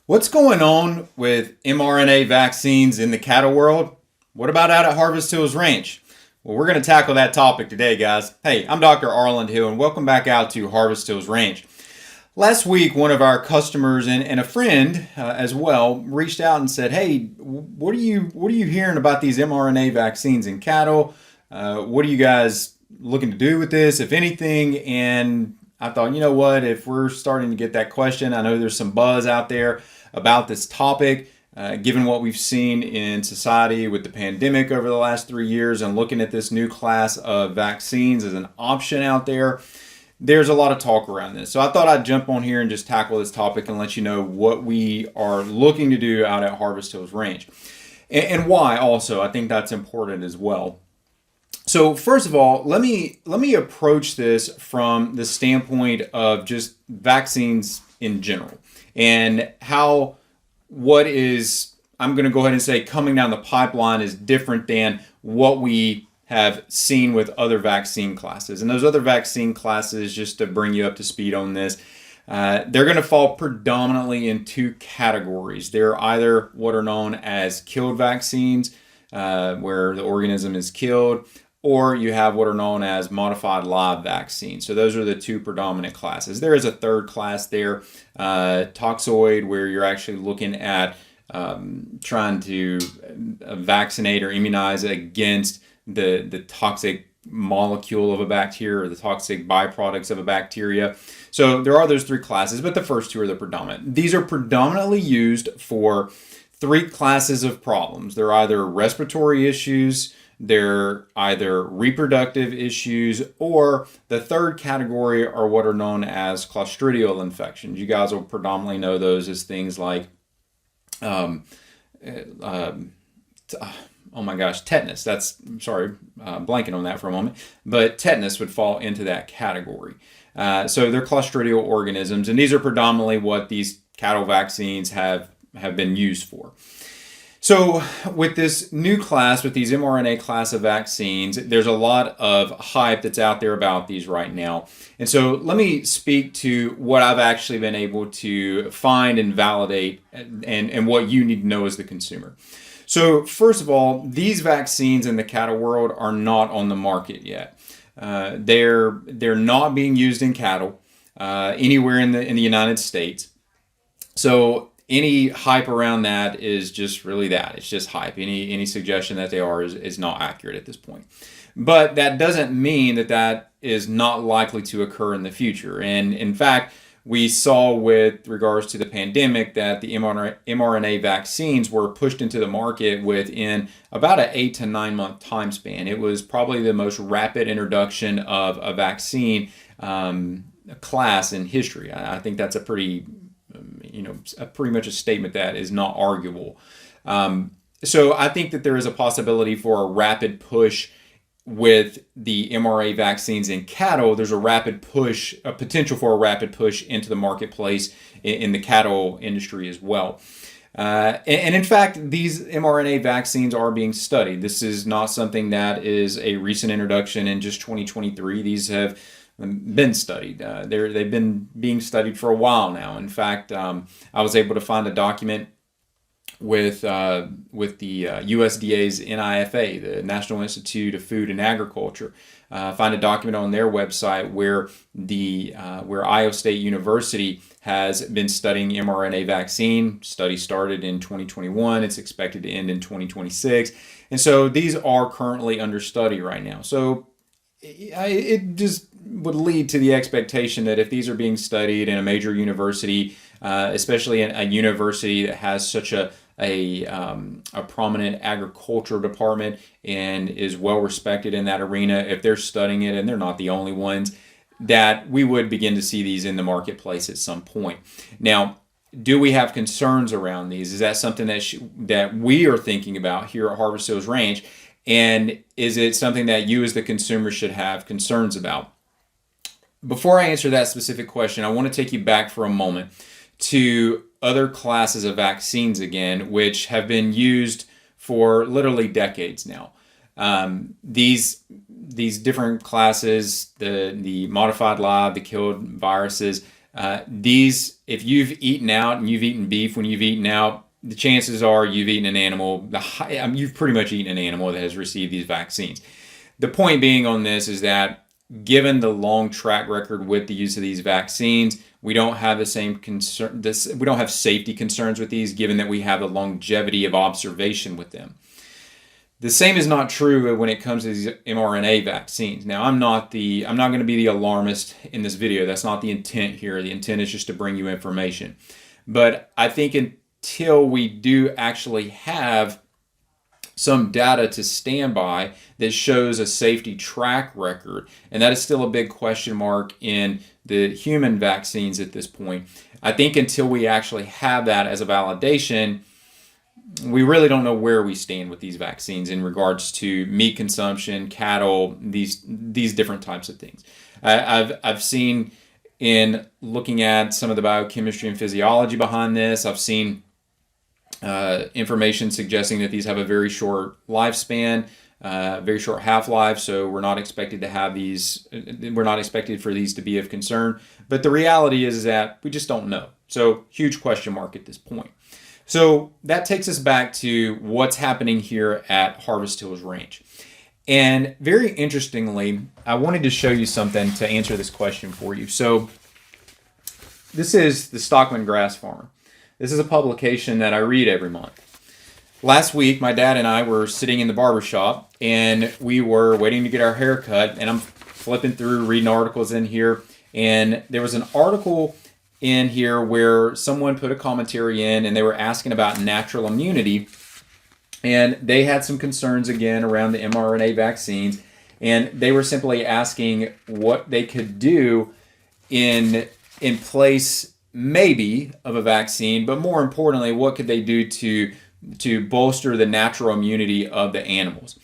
What's going on with mRNA vaccines in the cattle world? What about out at Harvest Hills Ranch? Well, we're going to tackle that topic today, guys. Hey, I'm Dr. Arland Hill, and welcome back out to Harvest Hills Ranch. Last week, one of our customers and a friend as well reached out and said, "Hey, what are you hearing about these mRNA vaccines in cattle? What are you guys looking to do with this, if anything?" And I thought, you know what? If we're starting to get that question, I know there's some buzz out there about this topic. Given what we've seen in society with the pandemic over the last 3 years and looking at this new class of vaccines as an option out there, there's a lot of talk around this. So I thought I'd jump on here and just tackle this topic and let you know what we are looking to do out at Harvest Hills Ranch and why also. I think that's important as well. So first of all, let me approach this from the standpoint of just vaccines in general and how what is, I'm going to go ahead and say, coming down the pipeline is different than what we have seen with other vaccine classes. And those other vaccine classes, just to bring you up to speed on this, they're going to fall predominantly in two categories. They're either what are known as killed vaccines, where the organism is killed, or you have what are known as modified live vaccines. So those are the two predominant classes. There is a third class there, toxoid, where you're actually looking at trying to vaccinate or immunize against the toxic molecule of a bacteria or the toxic byproducts of a bacteria. So there are those three classes, but the first two are the predominant. These are predominantly used for three classes of problems. They're either respiratory issues, they're either reproductive issues, or the third category are what are known as clostridial infections. You guys will predominantly know those as things like, oh my gosh, tetanus. Blanking on that for a moment, but tetanus would fall into that category. So they're clostridial organisms, and these are predominantly what these cattle vaccines have been used for. So with this new class, with these mRNA class of vaccines, there's a lot of hype that's out there about these right now. And so let me speak to what I've actually been able to find and validate and what you need to know as the consumer. So first of all, these vaccines in the cattle world are not on the market yet. They're not being used in cattle anywhere in the United States. So any hype around that is just really that. It's just hype. Any suggestion that they are is not accurate at this point. But that doesn't mean that is not likely to occur in the future. And in fact, we saw with regards to the pandemic that the mRNA vaccines were pushed into the market within about an 8 to 9 month time span. It was probably the most rapid introduction of a vaccine class in history. I think that's a pretty much a statement that is not arguable. So I think that there is a possibility for a rapid push with the mRNA vaccines in cattle. There's a potential for a rapid push into the marketplace in the cattle industry as well. And in fact, these mRNA vaccines are being studied. This is not something that is a recent introduction in just 2023. These have been studied. They've been being studied for a while now. In fact, I was able to find a document with the USDA's NIFA, the National Institute of Food and Agriculture. Find a document on their website where where Iowa State University has been studying mRNA vaccine. Study started in 2021. It's expected to end in 2026, and so these are currently under study right now. So it just would lead to the expectation that if these are being studied in a major university, especially in a university that has such a prominent agriculture department and is well respected in that arena, if they're studying it, and they're not the only ones, that we would begin to see these in the marketplace at some point. Now, do we have concerns around these? Is that something that we are thinking about here at Harvest Hills Ranch? And is it something that you as the consumer should have concerns about? Before I answer that specific question, I want to take you back for a moment to other classes of vaccines again, which have been used for literally decades now. These different classes, the modified live, the killed viruses, If you've eaten out and you've eaten beef when you've eaten out, the chances are you've eaten an animal, you've pretty much eaten an animal that has received these vaccines. The point being on this is that given the long track record with the use of these vaccines, we don't have the same concern. We don't have safety concerns with these, given that we have the longevity of observation with them. The same is not true when it comes to these mRNA vaccines. Now, I'm not going to be the alarmist in this video. That's not the intent here. The intent is just to bring you information. But I think until we do actually have some data to stand by that shows a safety track record, and that is still a big question mark in the human vaccines at this point. I think until we actually have that as a validation, we really don't know where we stand with these vaccines in regards to meat consumption, cattle, these different types of things. I've seen, in looking at some of the biochemistry and physiology behind this, I've seen information suggesting that these have a very short lifespan, very short half-life, so we're not expected to have these, we're not expected for these to be of concern. But the reality is that we just don't know. So huge question mark at this point. So that takes us back to what's happening here at Harvest Hills Ranch. And very interestingly, I wanted to show you something to answer this question for you. So this is the Stockman Grass Farmer. This is a publication that I read every month. Last week, my dad and I were sitting in the barbershop, and we were waiting to get our hair cut, and I'm flipping through, reading articles in here, and there was an article in here where someone put a commentary in, and they were asking about natural immunity, and they had some concerns again around the mRNA vaccines, and they were simply asking what they could do in place maybe of a vaccine, but more importantly, what could they do to bolster the natural immunity of the animals.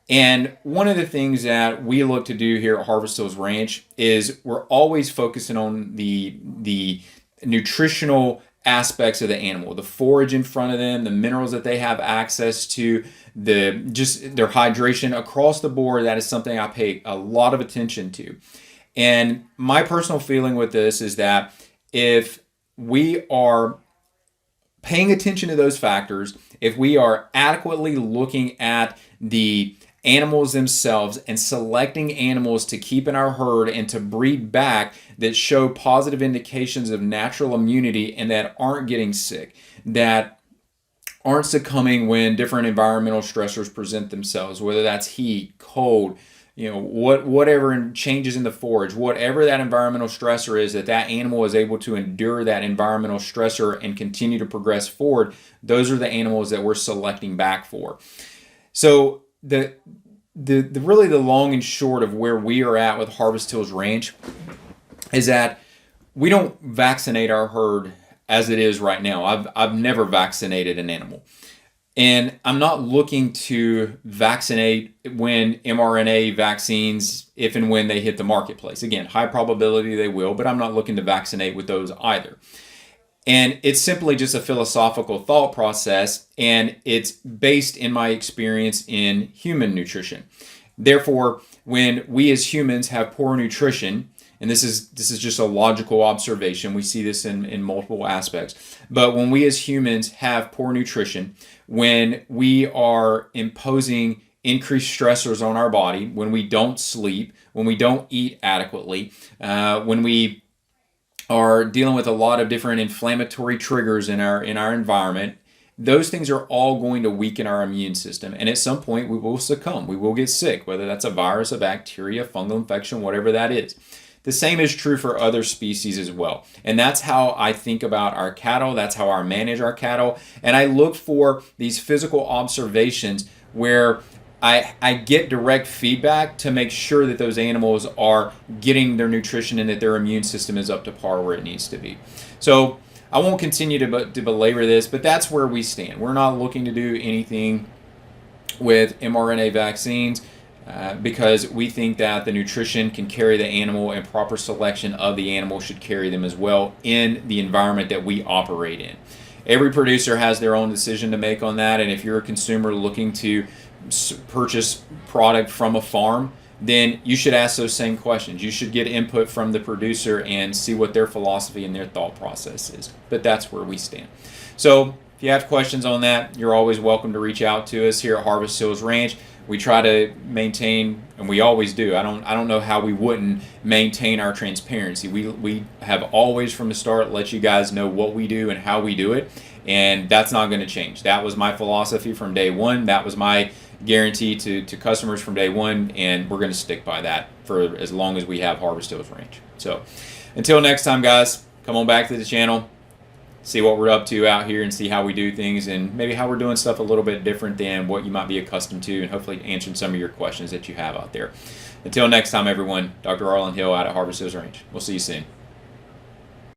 And one of the things that we look to do here at Harvest Hills Ranch is we're always focusing on the nutritional aspects of the animal, the forage in front of them, the minerals that they have access to, just their hydration across the board. That is something I pay a lot of attention to. And my personal feeling with this is that if we are paying attention to those factors, if we are adequately looking at the animals themselves and selecting animals to keep in our herd and to breed back that show positive indications of natural immunity and that aren't getting sick, that aren't succumbing when different environmental stressors present themselves, whether that's heat, cold, whatever changes in the forage, whatever that environmental stressor is, that animal is able to endure that environmental stressor and continue to progress forward. Those are the animals that we're selecting back for. So the really the long and short of where we are at with Harvest Hills Ranch is that we don't vaccinate our herd as it is right now. I've never vaccinated an animal. And I'm not looking to vaccinate when mRNA vaccines, if and when they hit the marketplace. Again, high probability they will, but I'm not looking to vaccinate with those either. And it's simply just a philosophical thought process, and it's based in my experience in human nutrition. Therefore, when we as humans have poor nutrition, and this is just a logical observation, we see this in multiple aspects, but when we as humans have poor nutrition, when we are imposing increased stressors on our body, when we don't sleep, when we don't eat adequately, when we are dealing with a lot of different inflammatory triggers in our environment, those things are all going to weaken our immune system. And at some point we will succumb. We will get sick, whether that's a virus, a bacteria, fungal infection, whatever that is. The same is true for other species as well. And that's how I think about our cattle. That's how I manage our cattle. And I look for these physical observations where I get direct feedback to make sure that those animals are getting their nutrition and that their immune system is up to par where it needs to be. So I won't continue to belabor this, but that's where we stand. We're not looking to do anything with mRNA vaccines because we think that the nutrition can carry the animal and proper selection of the animal should carry them as well in the environment that we operate in. Every producer has their own decision to make on that, and if you're a consumer looking to purchase product from a farm, then you should ask those same questions. You should get input from the producer and see what their philosophy and their thought process is. But that's where we stand. So if you have questions on that, you're always welcome to reach out to us here at Harvest Hills Ranch. We try to maintain, and we always do. I don't know how we wouldn't maintain our transparency. We have always from the start let you guys know what we do and how we do it, and that's not going to change. That was my philosophy from day one. That was my guarantee to customers from day one, and we're going to stick by that for as long as we have Harvest Hills Ranch. So until next time, guys, come on back to the channel, see what we're up to out here and see how we do things and maybe how we're doing stuff a little bit different than what you might be accustomed to, and hopefully answering some of your questions that you have out there. Until next time, everyone, Dr. Arland Hill out at Harvest Hills Ranch. We'll see you soon.